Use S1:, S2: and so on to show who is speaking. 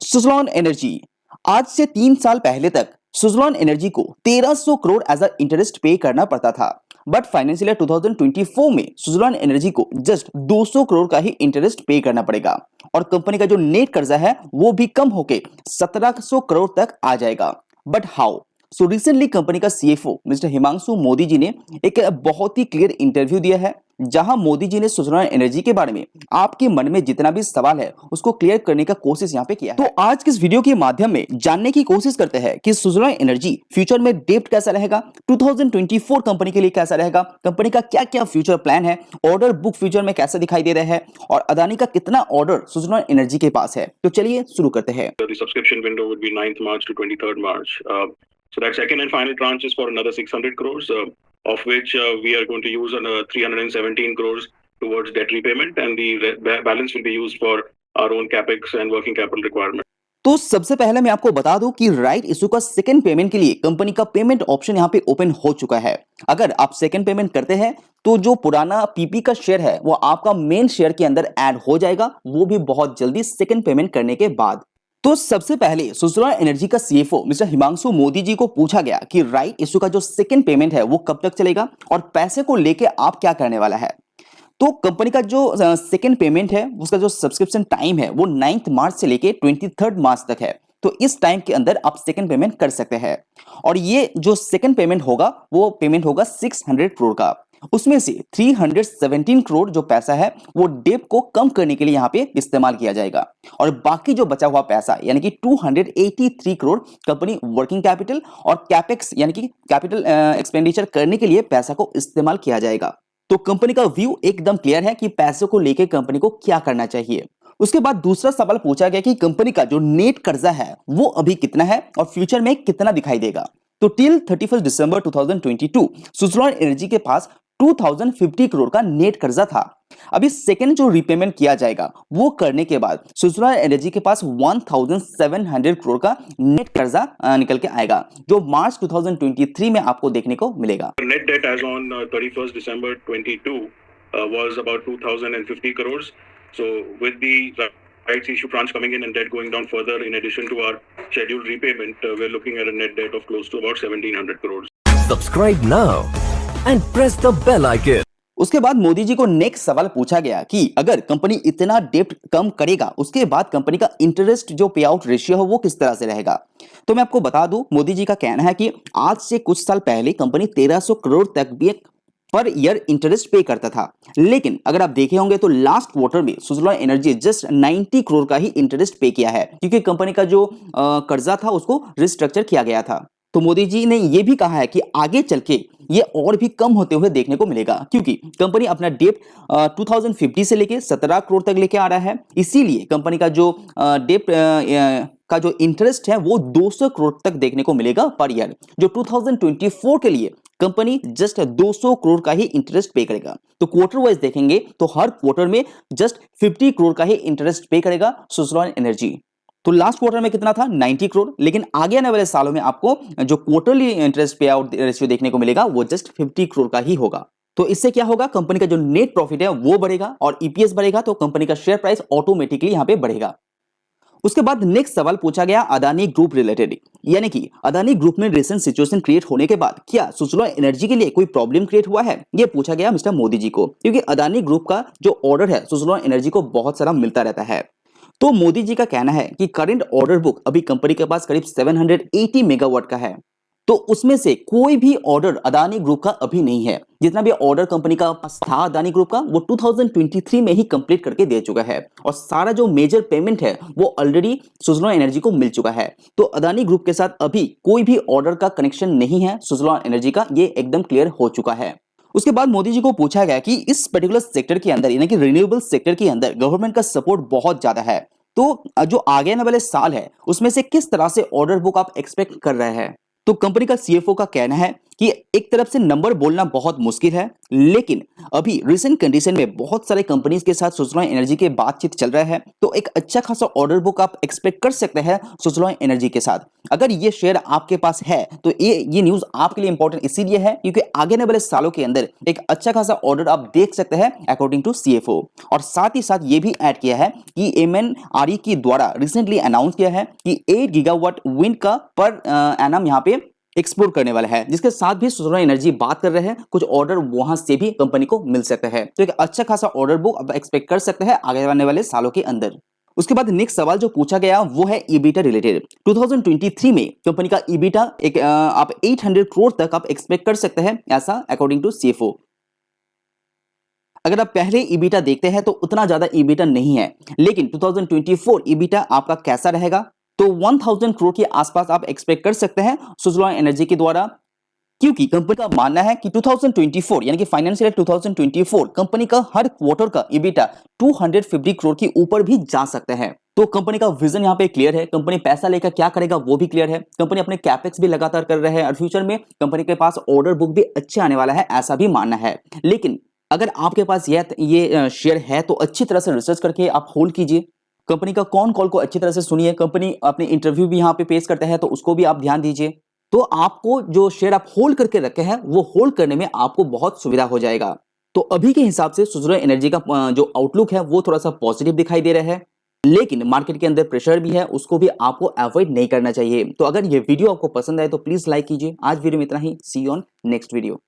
S1: Suzlon energy. आज से 3 साल पहले तक सुज़लॉन एनर्जी को 1300 करोड़ एज अ इंटरेस्ट पे करना पड़ता था। बट फाइनेंशियल ईयर 2024 में सुज़लॉन एनर्जी को जस्ट 200 करोड़ का ही इंटरेस्ट पे करना पड़ेगा और कंपनी का जो नेट कर्जा है वो भी कम होके 1700 करोड़ तक आ जाएगा। But how? So recently company का सीएफओ मिस्टर हिमांशु मोदी जी ने एक बहुत ही क्लियर इंटरव्यू दिया है, जहां मोदी जी ने सुज़लॉन एनर्जी के बारे में आपके मन में जितना भी सवाल है उसको क्लियर करने का कोशिश यहां पे किया है। तो आज के इस वीडियो के माध्यम में जानने की कोशिश करते हैं कि सुज़लॉन एनर्जी फ्यूचर में डेब्ट कैसा रहेगा, 2024 कंपनी के लिए कैसा रहेगा, कंपनी का क्या क्या फ्यूचर प्लान है, ऑर्डर बुक फ्यूचर में कैसे दिखाई दे रहा है और अदानी का कितना ऑर्डर सुज़लॉन एनर्जी के पास है। तो चलिए शुरू करते हैं।
S2: The subscription window would be 9th March to 23rd March. So that second and final tranche is for another 600 crores, of which we are going to use 317 crores towards debt repayment, and the balance will be used for our own capex and working capital requirement.
S1: तो सबसे पहले मैं आपको बता दूं कि right issue का second payment के लिए कंपनी का पेमेंट ऑप्शन यहां पे ओपन हो चुका है। अगर आप सेकंड पेमेंट करते हैं तो जो पुराना पीपी का शेयर है वो आपका मेन शेयर के अंदर ऐड हो जाएगा, वो भी बहुत जल्दी सेकंड पेमेंट करने के बाद। तो सबसे पहले सुज़लॉन एनर्जी का सीएफओ मिस्टर हिमांशु मोदी जी को पूछा गया कि राइट इशू का जो सेकंड पेमेंट है वो कब तक चलेगा और पैसे को लेके आप क्या करने वाला है। तो कंपनी का जो सेकंड पेमेंट है उसका जो सब्सक्रिप्शन टाइम है वो 9 मार्च से लेके 23 मार्च तक है। तो इस टाइम के अंदर आप सेकंड पेमेंट कर सकते हैं और ये जो सेकंड पेमेंट होगा वो पेमेंट होगा 600 करोड़ का। उसमें से 317 करोड़ जो पैसा है वो डेब्ट को कम करने के लिए यहाँ पे इस्तेमाल किया जाएगा और बाकी जो बचा हुआ पैसा यानी कि 283 करोड़ कंपनी वर्किंग कैपिटल और कैपेक्स यानी कि कैपिटल एक्सपेंडिचर करने के लिए पैसा को इस्तेमाल किया जाएगा। तो कंपनी का व्यू एकदम क्लियर है कि पैसे को लेकर कंपनी को क्या करना चाहिए। उसके बाद दूसरा सवाल पूछा गया कि कंपनी का जो नेट कर्जा है वो अभी कितना है और फ्यूचर में कितना दिखाई देगा। तो टिल 31 दिसंबर 2022 सुज़लॉन एनर्जी के पास 2050 करोड़ का नेट कर्जा था। अभी सेकंड जो रीपेमेंट किया जाएगा वो करने के बाद सुज़लॉन एनर्जी के पास 1700 करोड़ का नेट कर्जा निकल के आएगा, जो मार्च 2023 में आपको देखने को मिलेगा।
S2: Net debt as on 31st December 22 was about 2050 crores. So with the rights issue tranche coming in and debt going down further, in addition to our scheduled repayment, we're looking at a net debt of close to about 1700 crores.
S3: Subscribe now and press the bell icon.
S1: उसके बाद मोदी जी को next सवाल पूछा गया कि अगर company इतना डेब्ट कम करेगा उसके बाद कंपनी का इंटरेस्ट जो पे आउट रेशियो है वो किस तरह से रहेगा। तो मैं आपको बता दूं, मोदी जी का कहना है कि आज से कुछ साल पहले कंपनी 1300 करोड़ तक भी पर ईयर इंटरेस्ट पे करता था, लेकिन अगर आप देखे होंगे तो लास्ट क्वार्टर में सुज़लॉन एनर्जी जस्ट 90 करोड़ का ही इंटरेस्ट पे किया है, क्योंकि कंपनी का जो कर्जा था उसको रिस्ट्रक्चर किया गया था। तो मोदी जी ने यह भी कहा है कि आगे चल के ये और भी कम होते हुए देखने को मिलेगा, क्योंकि कंपनी अपना डेब्ट 2050 से लेके 17 करोड़ तक लेके आ रहा है। इसीलिए कंपनी का जो डेब्ट का जो इंटरेस्ट है वो 200 करोड़ तक देखने को मिलेगा पर ईयर, जो 2024 के लिए कंपनी जस्ट 200 करोड़ का ही इंटरेस्ट पे करेगा। तो क्वार्टर वाइज देखेंगे तो हर क्वार्टर में जस्ट 50 करोड़ का ही इंटरेस्ट पे करेगा सुज़लॉन एनर्जी। तो लास्ट क्वार्टर में कितना था? 90 करोड़, लेकिन आगे आने वाले सालों में आपको जो क्वार्टरली इंटरेस्ट पे आउट रेशियो देखने को मिलेगा वो जस्ट 50 करोड़ का ही होगा। तो इससे क्या होगा, कंपनी का जो नेट प्रॉफिट है वो बढ़ेगा और ईपीएस बढ़ेगा, तो कंपनी का शेयर प्राइस ऑटोमेटिकली यहां पे बढ़ेगा। उसके बाद नेक्स्ट सवाल पूछा गया अदानी ग्रुप रिलेटेड, यानी कि अदानी ग्रुप में रिसेंट सिचुएशन क्रिएट होने के बाद क्या सुज़लॉन एनर्जी के लिए कोई प्रॉब्लम क्रिएट हुआ है, यह पूछा गया मिस्टर मोदी जी को, क्योंकि अदानी ग्रुप का जो ऑर्डर है सुज़लॉन एनर्जी को बहुत सारा मिलता रहता है। तो मोदी जी का कहना है कि करंट ऑर्डर बुक अभी कंपनी के पास करीब 780 मेगावाट का है, तो उसमें से कोई भी ऑर्डर अदानी ग्रुप का अभी नहीं है। जितना भी ऑर्डर कंपनी का पास था अदानी ग्रुप का वो 2023 में ही कंप्लीट करके दे चुका है और सारा जो मेजर पेमेंट है वो ऑलरेडी सुज़लॉन एनर्जी को मिल चुका है। तो अदानी ग्रुप के साथ अभी कोई भी ऑर्डर का कनेक्शन नहीं है सुज़लॉन एनर्जी का, ये एकदम क्लियर हो चुका है। उसके बाद मोदी जी को पूछा गया कि इस पर्टिकुलर सेक्टर के अंदर यानी कि रिन्यूएबल सेक्टर के अंदर गवर्नमेंट का सपोर्ट बहुत ज्यादा है, तो जो आगे आने वाले साल है उसमें से किस तरह से ऑर्डर बुक आप एक्सपेक्ट कर रहे हैं। तो कंपनी का सीएफओ का कहना है कि एक तरफ से नंबर बोलना बहुत मुश्किल है, लेकिन अभी रिसेंट कंडीशन में बहुत सारे कंपनीज के साथ सुजलॉन एनर्जी के बातचीत चल रहा है, तो एक अच्छा खासा ऑर्डर बुक आप एक्सपेक्ट कर सकते हैं सुजलॉन एनर्जी के साथ। अगर ये शेयर आपके पास है तो ये न्यूज आपके लिए इंपॉर्टेंट इसीलिए है क्योंकि आगे आने वाले सालों के अंदर एक अच्छा खासा ऑर्डर आप देख सकते हैं अकॉर्डिंग टू सीएफओ। और साथ ही साथ ये भी ऐड किया है कि एमएनआरई की द्वारा रिसेंटली अनाउंस किया है कि 8 गीगावाट विंड का पर एनम यहाँ पे एक्सप्लोर करने वाला है, जिसके साथ भी सुजलॉन एनर्जी बात कर रहे हैं, कुछ ऑर्डर वहां से भी कंपनी को मिल सकता है। तो एक अच्छा खासा ऑर्डर बुक आप एक्सपेक्ट कर सकते हैं आगे आने वाले सालों के अंदर। उसके बाद नेक्स्ट सवाल जो पूछा गया वो है ईबीटा रिलेटेड। 2023 में कंपनी का ईबीटा एक आप 800 करोड़ तक आप एक्सपेक्ट कर सकते हैं, ऐसा अकॉर्डिंग टू सीएफओ। अगर आप पहले ईबीटा देखते हैं तो उतना ज्यादा ईबीटा नहीं है, लेकिन 2024 ईबीटा आपका कैसा रहेगा तो 1000 करोड़ के आसपास आप एक्सपेक्ट कर सकते हैं सुजलॉन एनर्जी के द्वारा, क्योंकि कंपनी का मानना है कि 2024 यानी कि फाइनेंशियल 2024 कंपनी का हर क्वार्टर का ईबीटा 250 करोड़ के ऊपर भी जा सकता है। तो कंपनी का विजन यहाँ पे क्लियर है, कंपनी पैसा लेकर क्या करेगा वो भी क्लियर है, कंपनी अपने कैपेक्स भी लगातार कर रहे हैं और फ्यूचर में कंपनी के पास ऑर्डर बुक भी अच्छे आने वाला है, ऐसा भी मानना है। लेकिन अगर आपके पास ये शेयर है तो अच्छी तरह से रिसर्च करके आप होल्ड कीजिए, कंपनी का कौन कॉल को अच्छी तरह से सुनिए, कंपनी अपने इंटरव्यू भी यहाँ पे पेश करता है तो उसको भी आप ध्यान दीजिए। तो आपको जो शेयर आप होल्ड करके रखे हैं वो होल्ड करने में आपको बहुत सुविधा हो जाएगा। तो अभी के हिसाब से सुजलॉन एनर्जी का जो आउटलुक है वो थोड़ा सा पॉजिटिव दिखाई दे रहा है, लेकिन मार्केट के अंदर प्रेशर भी है, उसको भी आपको अवॉइड नहीं करना चाहिए। तो अगर ये वीडियो आपको पसंद आए तो प्लीज लाइक कीजिए। आज वीडियो में इतना ही, सी यू ऑन नेक्स्ट वीडियो।